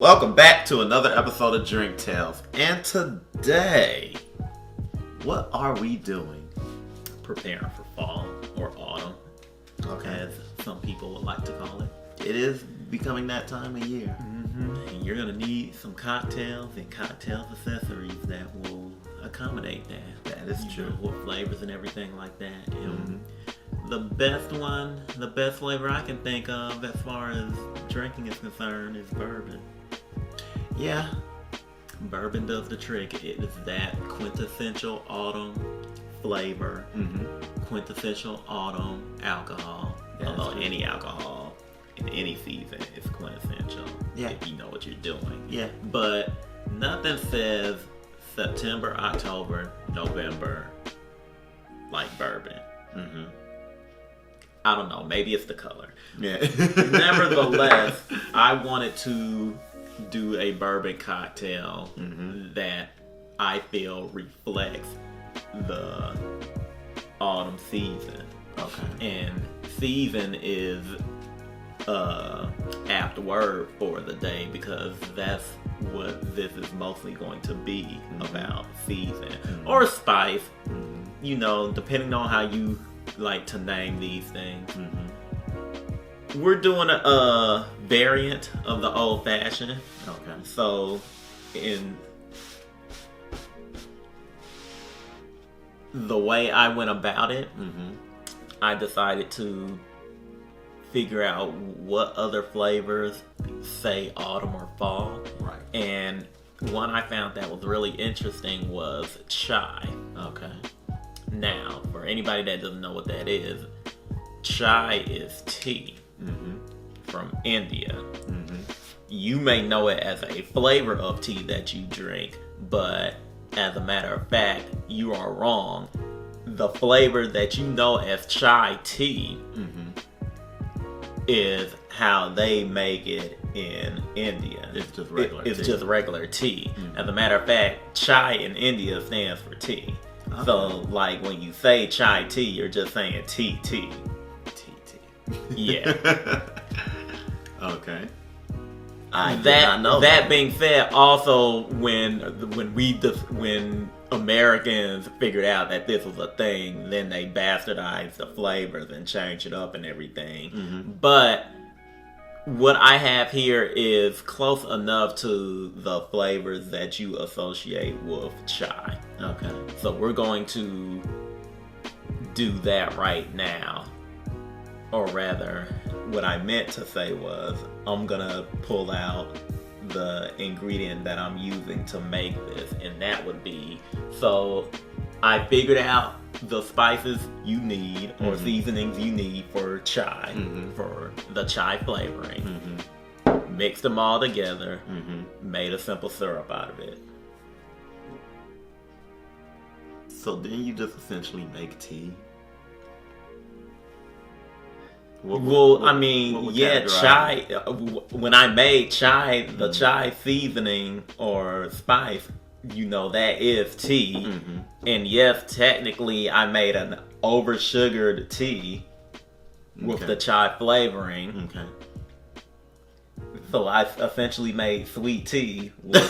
Welcome back to another episode of Drink Tales. And today, what are we doing? Preparing for fall or autumn, as some people would like to call it. It is becoming that time of year. And you're going to need some cocktails and cocktail accessories that will accommodate that. That is true. With flavors and everything like that. And the best flavor I can think of as far as drinking is concerned is bourbon. Yeah. Bourbon does the trick. It is that quintessential autumn flavor, quintessential autumn alcohol. Although any alcohol in any season is quintessential if you know what you're doing. Yeah. But nothing says September, October, November like bourbon. I don't know. Maybe it's the color. Yeah. Nevertheless, I wanted to do a bourbon cocktail that I feel reflects the autumn season. Okay. And season is apt word for the day because that's what this is mostly going to be about, season. Or spice, you know, depending on how you like to name these things. We're doing a variant of the old fashioned. Okay. So, in the way I went about it, I decided to figure out what other flavors say autumn or fall. Right. And one I found that was really interesting was chai. Okay. Now, for anybody that doesn't know what that is, chai is tea from India. You may know it as a flavor of tea that you drink, but as a matter of fact, you are wrong. The flavor that you know as chai tea is how they make it in India. It's just regular tea. It's just regular tea. As a matter of fact, chai in India stands for tea. Okay. So, like, when you say chai tea, you're just saying tea. Tea. Yeah. Okay. That being said, also when Americans figured out that this was a thing, then they bastardized the flavors and changed it up and everything. But what I have here is close enough to the flavors that you associate with chai. Okay. So we're going to do that right now. Or rather, what I meant to say was, I'm gonna pull out the ingredient that I'm using to make this, and that would be, so I figured out the spices you need or seasonings you need for chai, for the chai flavoring. Mixed them all together, made a simple syrup out of it. So then you just essentially make tea? Chai. When I made chai, the chai seasoning or spice, you know, that is tea. And yes, technically, I made an over-sugared tea with the chai flavoring. Okay. So I essentially made sweet tea with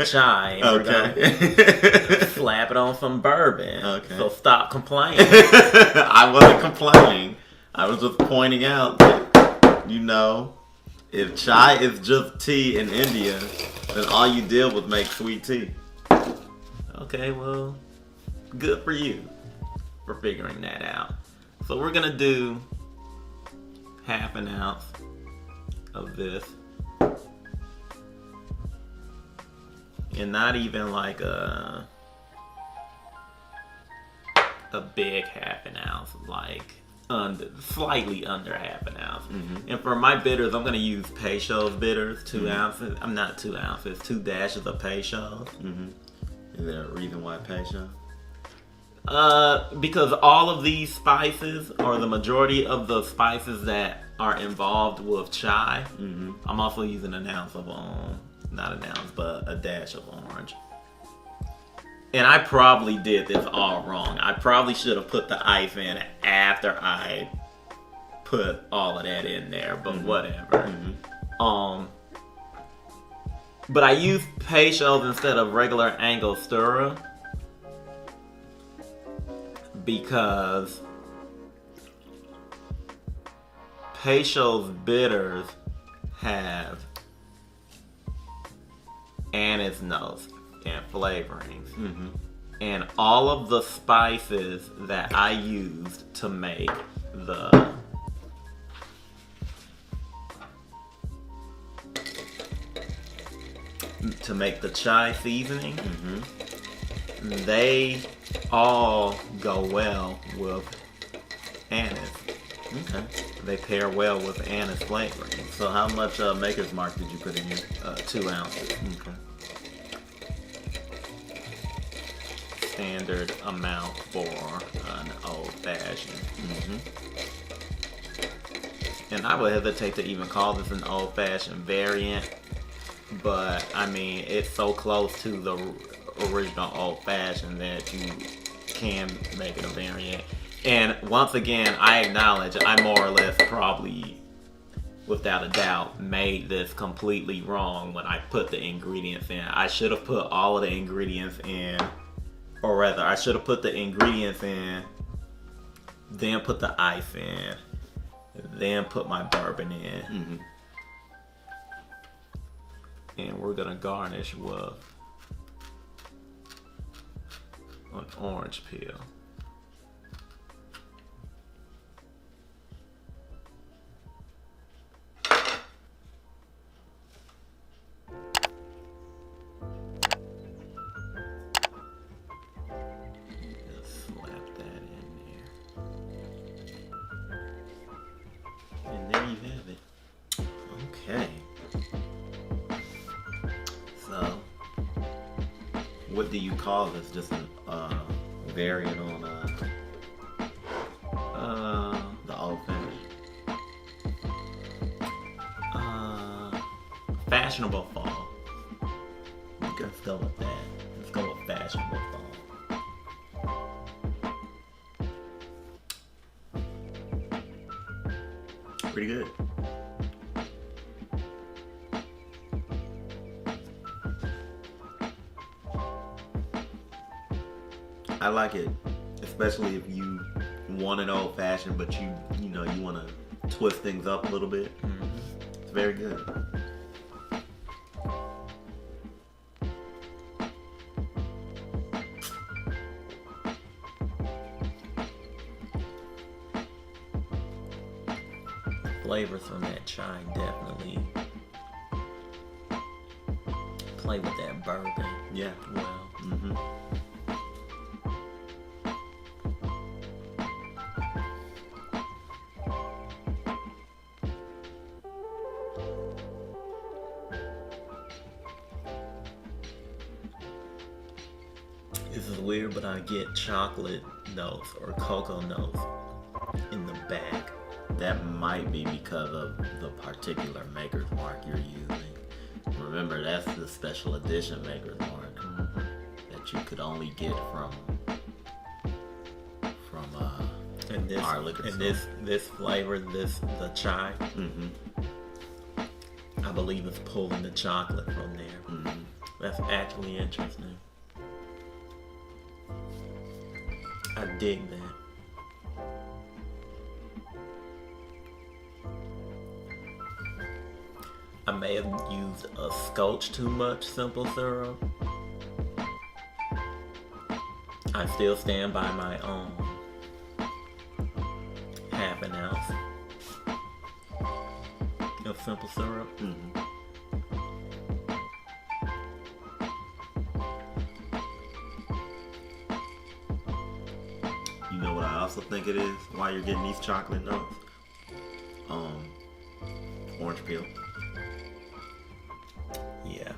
chai. And we're gonna slap it on some bourbon. Okay. So stop complaining. I wasn't complaining. I was just pointing out that, you know, if chai is just tea in India, then all you did was make sweet tea. Okay, well, good for you for figuring that out. So we're gonna do half an ounce of this. And not even like a big half an ounce, like slightly under half an ounce. And for my bitters, I'm going to use Peychauds bitters, 2 ounces. I'm not 2 ounces, 2 dashes of Peychauds. Is there a reason why Peychauds? Because all of these spices, or the majority of the spices that are involved with chai, I'm also using an ounce of not an ounce, but a dash of orange. And I probably did this all wrong. I probably should have put the ice in after I put all of that in there, but whatever. But I use Peychauds instead of regular Angostura because Peychauds bitters have anise notes and flavorings. And all of the spices that I used to make the chai seasoning, they all go well with anise. Okay. They pair well with anise flavoring. So how much Maker's Mark did you put in here? 2 ounces. Okay. Standard amount for an old fashioned. And I would hesitate to even call this an old fashioned variant, but I mean, it's so close to the original old fashioned that you can make it a variant. And once again, I acknowledge I more or less probably, without a doubt, made this completely wrong when I put the ingredients in. I should have put all of the ingredients in, or rather, I should have put the ingredients in, then put the ice in, then put my bourbon in. And we're gonna garnish with an orange peel. What do you call this? Just a variant on the old fashioned. Fashionable Fall. Let's go with that. Let's go with Fashionable Fall. Pretty good. I like it, especially if you want an old fashioned, but you want to twist things up a little bit. It's very good. Flavors from that chai definitely play with that bourbon. Yeah. Well. This is weird, but I get chocolate notes or cocoa notes in the back. That might be because of the particular Maker's Mark you're using. Remember, that's the special edition Maker's Mark that you could only get from our liquor store. And this flavor, the chai, I believe it's pulling the chocolate from there. That's actually interesting. I dig that. I may have used a scotch too much simple syrup. I still stand by my own half an ounce of simple syrup. You know what I also think it is? Why you're getting these chocolate notes? Orange peel. Yeah.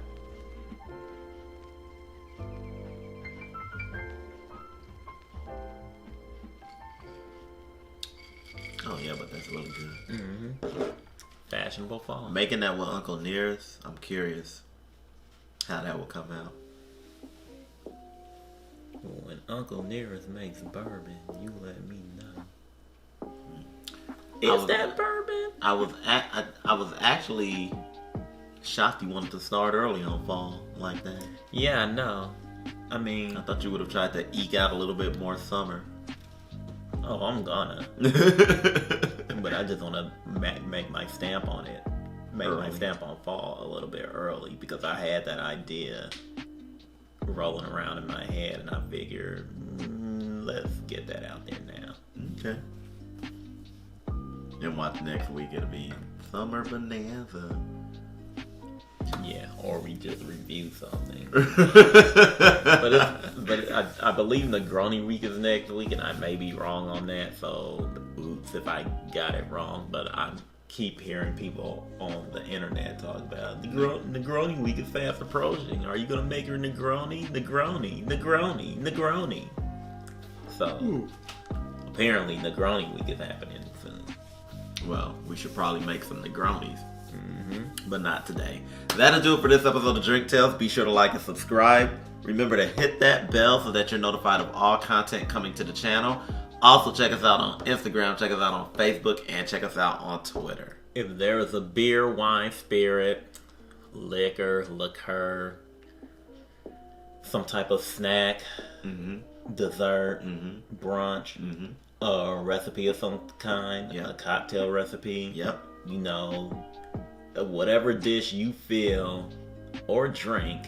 Oh yeah, but that's really good. Fashionable Fall. Making that with Uncle Nearest, I'm curious how that will come out. When Uncle Nearest makes bourbon, you let me know. Is that bourbon? I was actually shocked you wanted to start early on fall like that. Yeah, no. I mean, I thought you would have tried to eke out a little bit more summer. oh, I'm gonna. But I just want to make my stamp on it. Make my stamp on fall a little bit early because I had that idea rolling around in my head, and I figured, let's get that out there now. Okay. And watch next week. It'll be Summer Bonanza. Yeah, or we just review something. but I believe Negroni week is next week, and I may be wrong on that. So, oops if I got it wrong. But I keep hearing people on the internet talk about Negroni week is fast approaching. Are you gonna make your Negroni? Negroni. So, apparently Negroni week is happening soon. Well, we should probably make some Negronis. But not today. That'll do it for this episode of Drink Tales. Be sure to like and subscribe. Remember to hit that bell so that you're notified of all content coming to the channel. Also, check us out on Instagram, check us out on Facebook, and check us out on Twitter. If there is a beer, wine, spirit, liquor, some type of snack, dessert, brunch, a recipe of some kind, a cocktail recipe, you know, whatever dish you feel or drink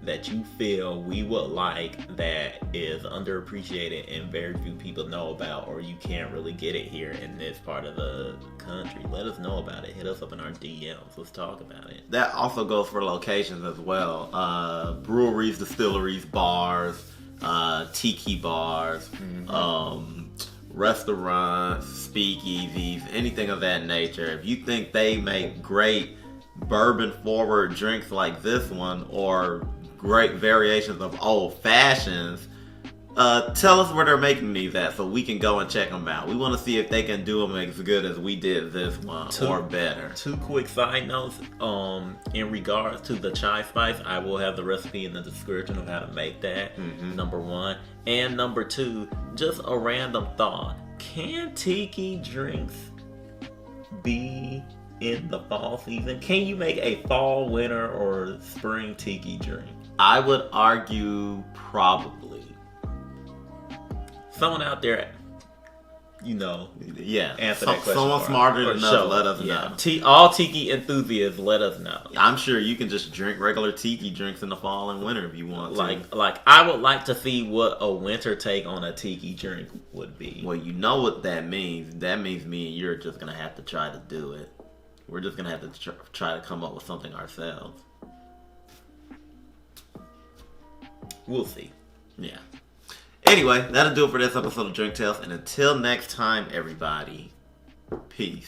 that you feel we would like that is underappreciated and very few people know about, or you can't really get it here in this part of the country, let us know about it. Hit us up in our DMs. Let's talk about it. That also goes for locations as well. Breweries, distilleries, bars, tiki bars, restaurants, speakeasies, anything of that nature. If you think they make great bourbon forward drinks like this one, or great variations of old fashions, tell us where they're making these at so we can go and check them out. We want to see if they can do them as good as we did this one or better. Two quick side notes in regards to the chai spice. I will have the recipe in the description of how to make that, number one. And number two, just a random thought. Can tiki drinks be in the fall season? Can you make a fall, winter, or spring tiki drink? I would argue probably. Someone out there, you know, answer that question. Someone smarter than us, let us know. All tiki enthusiasts, let us know. I'm sure you can just drink regular tiki drinks in the fall and winter if you want to. Like I would like to see what a winter take on a tiki drink would be. Well, you know what that means. That means me and you're just going to have to try to do it. We're just going to have to try to come up with something ourselves. We'll see. Yeah. Anyway, that'll do it for this episode of Drink Tales. And until next time, everybody, peace.